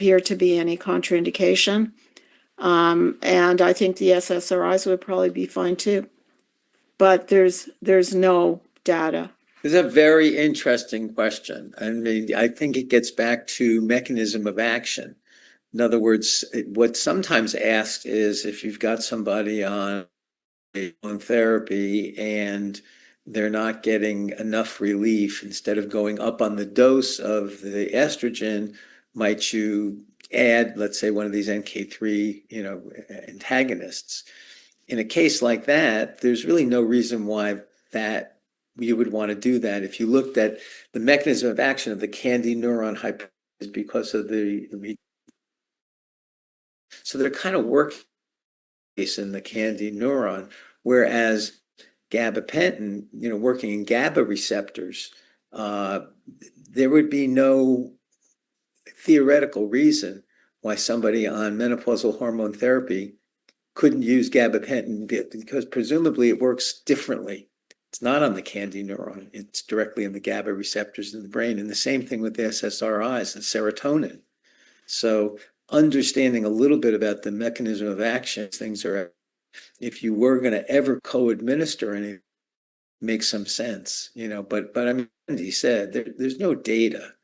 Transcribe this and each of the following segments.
appear to be any contraindication. And I think the SSRIs would probably be fine too. But there's no data. It's a very interesting question. I mean, I think it gets back to mechanism of action. In other words, what's sometimes asked is if you've got somebody on therapy and they're not getting enough relief, instead of going up on the dose of the estrogen, might you add, let's say, one of these NK3, antagonists? In a case like that, there's really no reason why that you would want to do that. If you looked at the mechanism of action of the candy neuron hypothesis, because of so they're kind of working in the candy neuron, whereas gabapentin, working in GABA receptors, there would be no theoretical reason why somebody on menopausal hormone therapy couldn't use gabapentin, because presumably it works differently. It's not on the candy neuron. It's directly in the GABA receptors in the brain. And the same thing with the SSRIs and serotonin. So understanding a little bit about the mechanism of action, things are, if you were going to ever co-administer anything, makes some sense, but I mean, he said there's no data.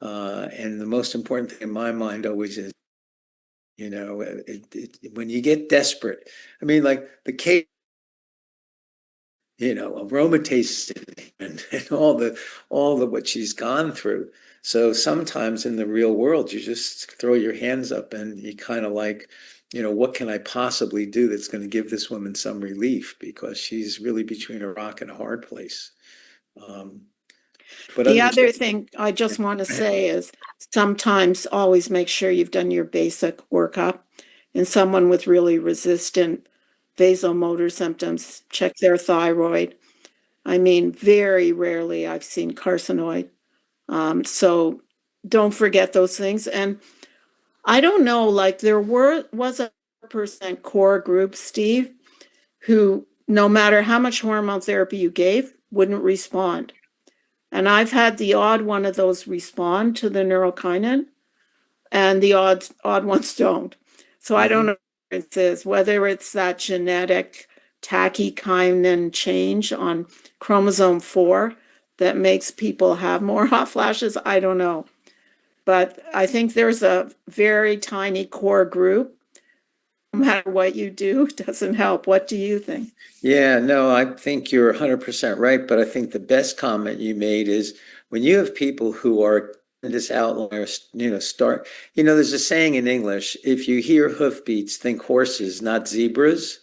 And the most important thing in my mind always is, when you get desperate, I mean, like the case, aromatase and all the what she's gone through. So sometimes in the real world, you just throw your hands up and you kind of like, what can I possibly do that's going to give this woman some relief, because she's really between a rock and a hard place. But the other thing I just want to say is sometimes always make sure you've done your basic workup. In someone with really resistant vasomotor symptoms, check their thyroid. I mean, very rarely I've seen carcinoid. So don't forget those things. And I don't know, like there was a percent core group, Steve, who no matter how much hormone therapy you gave, wouldn't respond. And I've had the odd one of those respond to the neurokinin, and the odd ones don't. So I don't know what it is, whether it's that genetic tachykinin change on chromosome 4 that makes people have more hot flashes. I don't know. But I think there's a very tiny core group. No matter what you do, it doesn't help. What do you think? Yeah, no, I think you're 100% right. But I think the best comment you made is when you have people who are this outliers, there's a saying in English, if you hear hoofbeats, think horses, not zebras.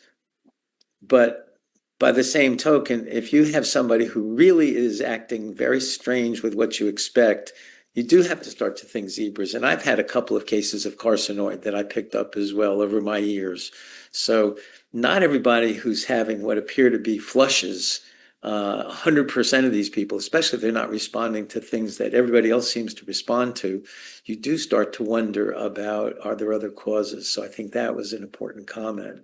But by the same token, if you have somebody who really is acting very strange with what you expect, you do have to start to think zebras. And I've had a couple of cases of carcinoid that I picked up as well over my years. So not everybody who's having what appear to be flushes, 100% of these people, especially if they're not responding to things that everybody else seems to respond to, you do start to wonder about, are there other causes? So I think that was an important comment.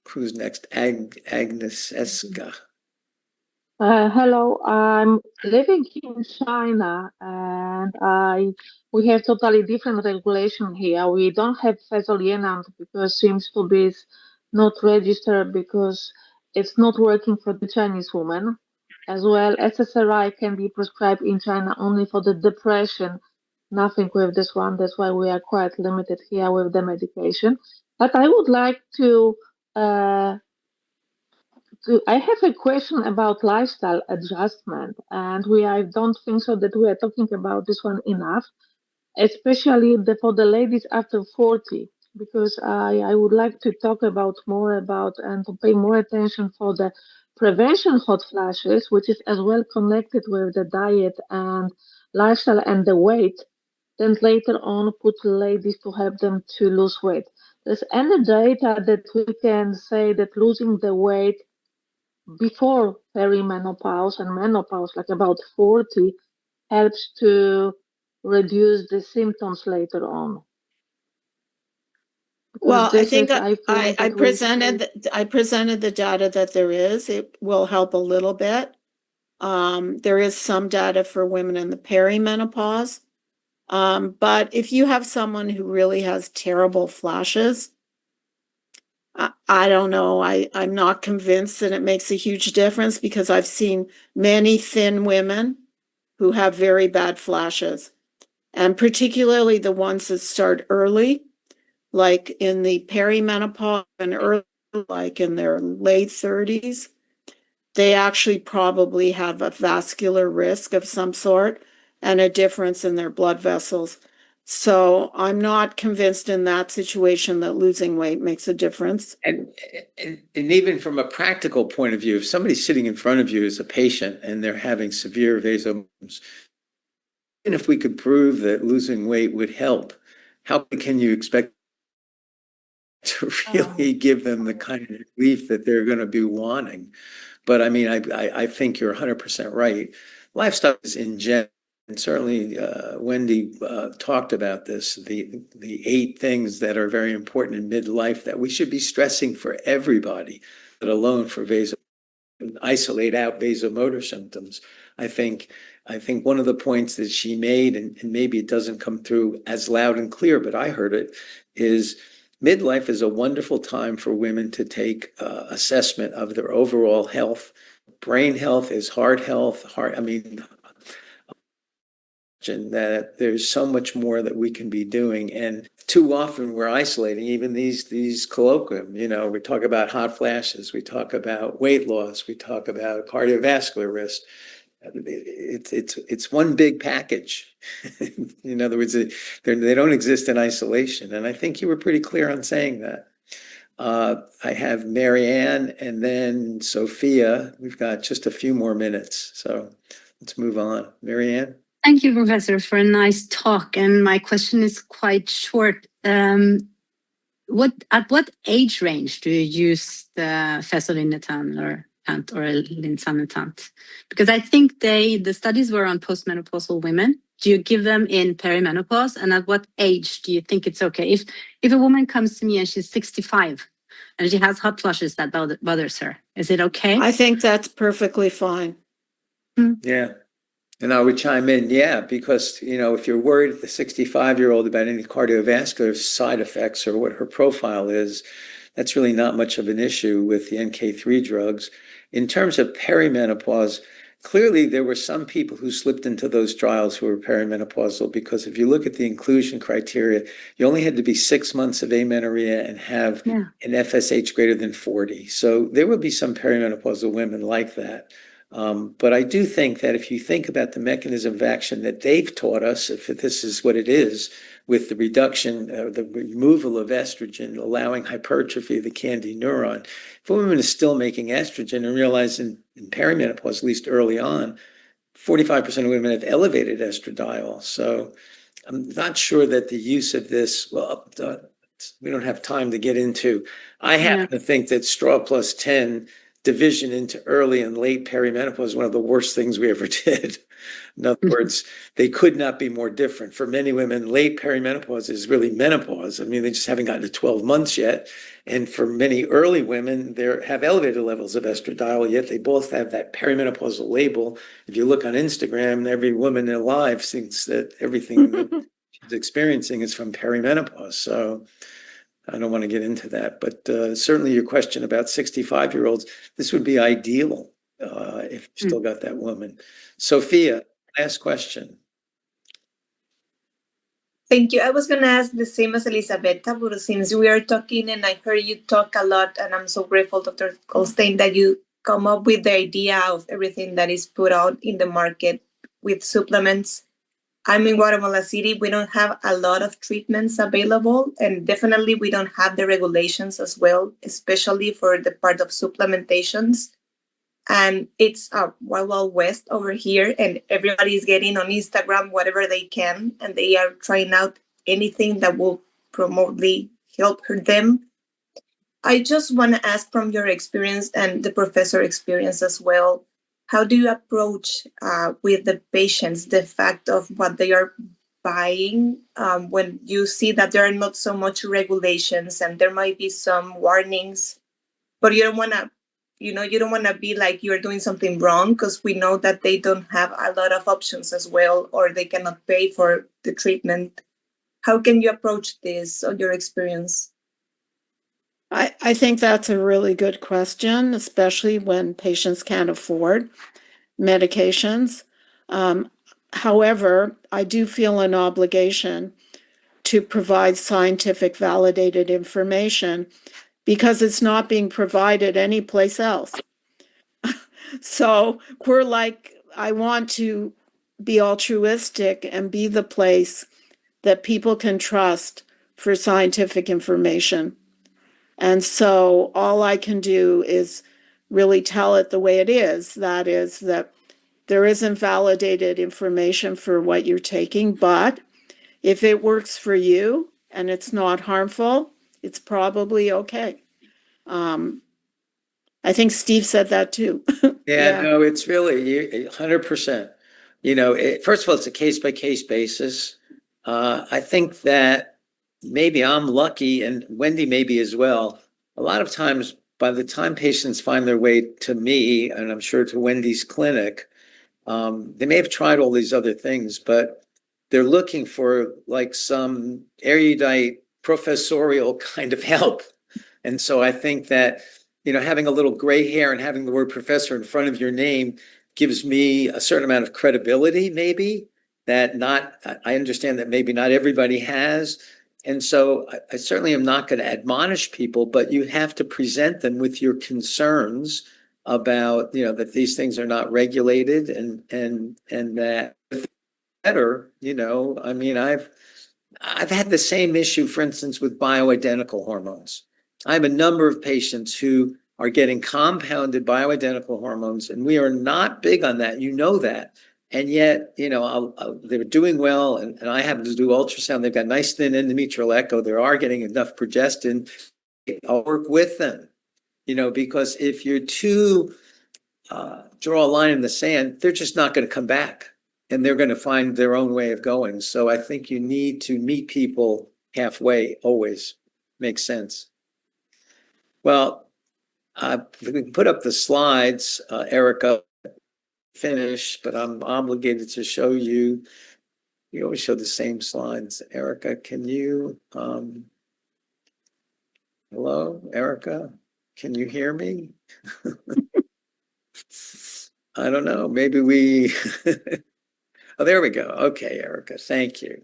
Who's next? Agnes Eska. Hello, I'm living in China, and we have totally different regulation here. We don't have Fezolienant because seems to be not registered because it's not working for the Chinese woman. As well, SSRI can be prescribed in China only for the depression, nothing with this one. That's why we are quite limited here with the medication. But I would like uh, I have a question about lifestyle adjustment, and I don't think so that we are talking about this one enough, especially for the ladies after 40, because I would like to talk about more about and to pay more attention for the prevention hot flashes, which is as well connected with the diet and lifestyle and the weight. Then later on, put ladies to help them to lose weight. There's any data that we can say that losing the weight before perimenopause and menopause, like about 40, helps to reduce the symptoms later on. Well, I think I presented the data that there is. It will help a little bit. There is some data for women in the perimenopause, But if you have someone who really has terrible flashes, I don't know. I'm not convinced that it makes a huge difference because I've seen many thin women who have very bad flashes, and particularly the ones that start early, like in the perimenopause and early, like in their late 30s. They actually probably have a vascular risk of some sort and a difference in their blood vessels. So I'm not convinced in that situation that losing weight makes a difference. And even from a practical point of view, if somebody's sitting in front of you as a patient and they're having severe vasomosis, even if we could prove that losing weight would help, how can you expect to really give them the kind of relief that they're going to be wanting? But I mean, I think you're 100% right. Lifestyle is in general, and certainly Wendy talked about this, the 8 things that are very important in midlife that we should be stressing for everybody, let alone for isolate out vasomotor symptoms. I think one of the points that she made, and maybe it doesn't come through as loud and clear, but I heard it, is midlife is a wonderful time for women to take assessment of their overall health. Brain health is heart health. That there's so much more that we can be doing, and too often we're isolating even these colloquium. We talk about hot flashes, we talk about weight loss, we talk about cardiovascular risk. It's one big package. In other words, they don't exist in isolation, and I think you were pretty clear on saying that. I have Marianne and then Sophia. We've got just a few more minutes, so let's move on. Marianne? Thank you, Professor, for a nice talk. And my question is quite short. At what age range do you use the fezolinetant or linsannetant? Because I think the studies were on postmenopausal women. Do you give them in perimenopause? And at what age do you think it's okay? If a woman comes to me and she's 65 and she has hot flushes that bothers her, is it okay? I think that's perfectly fine. Yeah. And I would chime in, yeah, because, if you're worried at the 65-year-old about any cardiovascular side effects or what her profile is, that's really not much of an issue with the NK3 drugs. In terms of perimenopause, clearly there were some people who slipped into those trials who were perimenopausal, because if you look at the inclusion criteria, you only had to be 6 months of amenorrhea and have an FSH greater than 40. So there will be some perimenopausal women like that. But I do think that if you think about the mechanism of action that they've taught us, if this is what it is, with the reduction, the removal of estrogen, allowing hypertrophy of the KND neuron, if a woman is still making estrogen and realizing in perimenopause, at least early on, 45% of women have elevated estradiol. So I'm not sure that the use of this, we don't have time to get into. I happen to think that straw plus 10 division into early and late perimenopause is one of the worst things we ever did. In other words, they could not be more different. For many women, late perimenopause is really menopause. I mean, they just haven't gotten to 12 months yet. And for many early women, they have elevated levels of estradiol, yet they both have that perimenopausal label. If you look on Instagram, every woman alive thinks that everything that she's experiencing is from perimenopause. So I don't want to get into that, but certainly your question about 65-year-olds, this would be ideal if you still got that woman. Sophia, last question. Thank you. I was going to ask the same as Elisabetta, but since we are talking and I heard you talk a lot, and I'm so grateful, Dr. Goldstein, that you come up with the idea of everything that is put out in the market with supplements. I'm in Guatemala City. We don't have a lot of treatments available, and definitely we don't have the regulations as well, especially for the part of supplementations. And it's a wild west over here, and everybody's getting on Instagram whatever they can, and they are trying out anything that will remotely help them. I just want to ask, from your experience and the professor experience as well, how do you approach with the patients the fact of what they are buying when you see that there are not so much regulations and there might be some warnings, but you don't want to you don't want to be like you're doing something wrong, because we know that they don't have a lot of options as well, or they cannot pay for the treatment. How can you approach this on your experience? I think that's a really good question, especially when patients can't afford medications. Um, However, I do feel an obligation to provide scientific validated information because it's not being provided anyplace else. So we're like, I want to be altruistic and be the place that people can trust for scientific information. And so all I can do is really tell it the way it is. That is, that there isn't validated information for what you're taking, but if it works for you and it's not harmful, it's probably okay. I think Steve said that too. Yeah, Yeah. no, it's really 100%. First of all, it's a case-by-case basis. I think that maybe I'm lucky, and Wendy maybe as well. A lot of times, by the time patients find their way to me, and I'm sure to Wendy's clinic, they may have tried all these other things, but they're looking for like some erudite professorial kind of help. And so I think that, having a little gray hair and having the word professor in front of your name gives me a certain amount of credibility, maybe that I understand that maybe not everybody has. And so I certainly am not going to admonish people, but you have to present them with your concerns about, that these things are not regulated and that better, I mean, I've had the same issue, for instance, with bioidentical hormones. I have a number of patients who are getting compounded bioidentical hormones, and we are not big on that. You know that. And yet, they're doing well, and I happen to do ultrasound. They've got nice thin endometrial echo. They are getting enough progestin. I'll work with them, because if you're too draw a line in the sand, they're just not going to come back and they're going to find their own way of going. So I think you need to meet people halfway always. Makes sense. Well, we can put up the slides, Erica, finish, but I'm obligated to show you. You always show the same slides. Erica, can you, hello, Erica, can you hear me? I don't know. Maybe we, oh, there we go. Okay, Erica, thank you.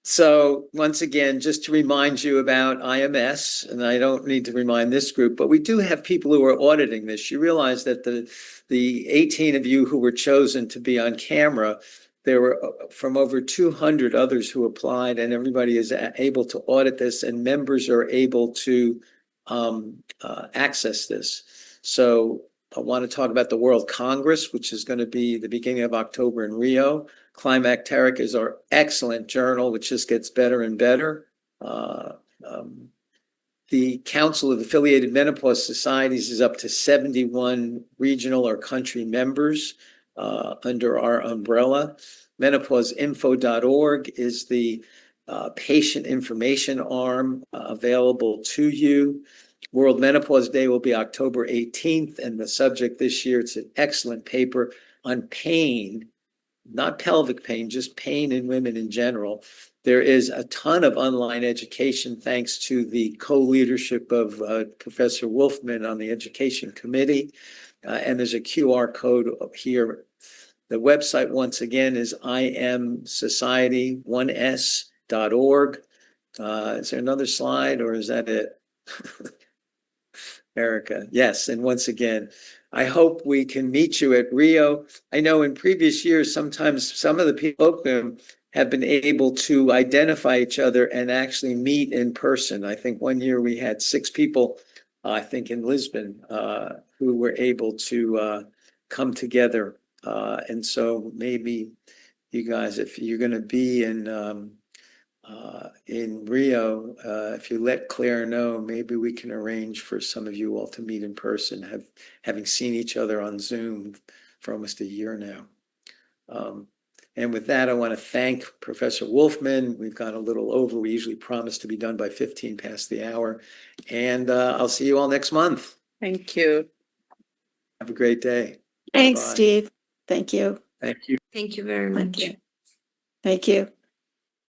So once again, just to remind you about IMS, and I don't need to remind this group, but we do have people who are auditing this. You realize that the 18 of you who were chosen to be on camera, there were from over 200 others who applied, and everybody is able to audit this, and members are able to access this. So I want to talk about the World Congress, which is going to be the beginning of October in Rio. Climacteric is our excellent journal, which just gets better and better. The Council of Affiliated Menopause Societies is up to 71 regional or country members under our umbrella. MenopauseInfo.org is the patient information arm available to you. World Menopause Day will be October 18th, and the subject this year, it's an excellent paper on pain, not pelvic pain, just pain in women in general. There is a ton of online education thanks to the co-leadership of Professor Wolfman on the education committee. And there's a QR code here. The website, once again, is imsociety1s.org. Is there another slide or is that it? Erica, yes. And once again, I hope we can meet you at Rio. I know in previous years, sometimes some of the people have been able to identify each other and actually meet in person. I think one year we had 6 people, I think in Lisbon, who were able to come together. And so maybe you guys, if you're going to be in Rio, if you let Claire know, maybe we can arrange for some of you all to meet in person, having seen each other on Zoom for almost a year now. And with that, I want to thank Professor Wolfman. We've gone a little over. We usually promise to be done by 15 past the hour. And I'll see you all next month. Thank you. Have a great day. Thanks, Bye-bye. Steve. Thank you. Thank you. Thank you very Thank much. you. Thank you.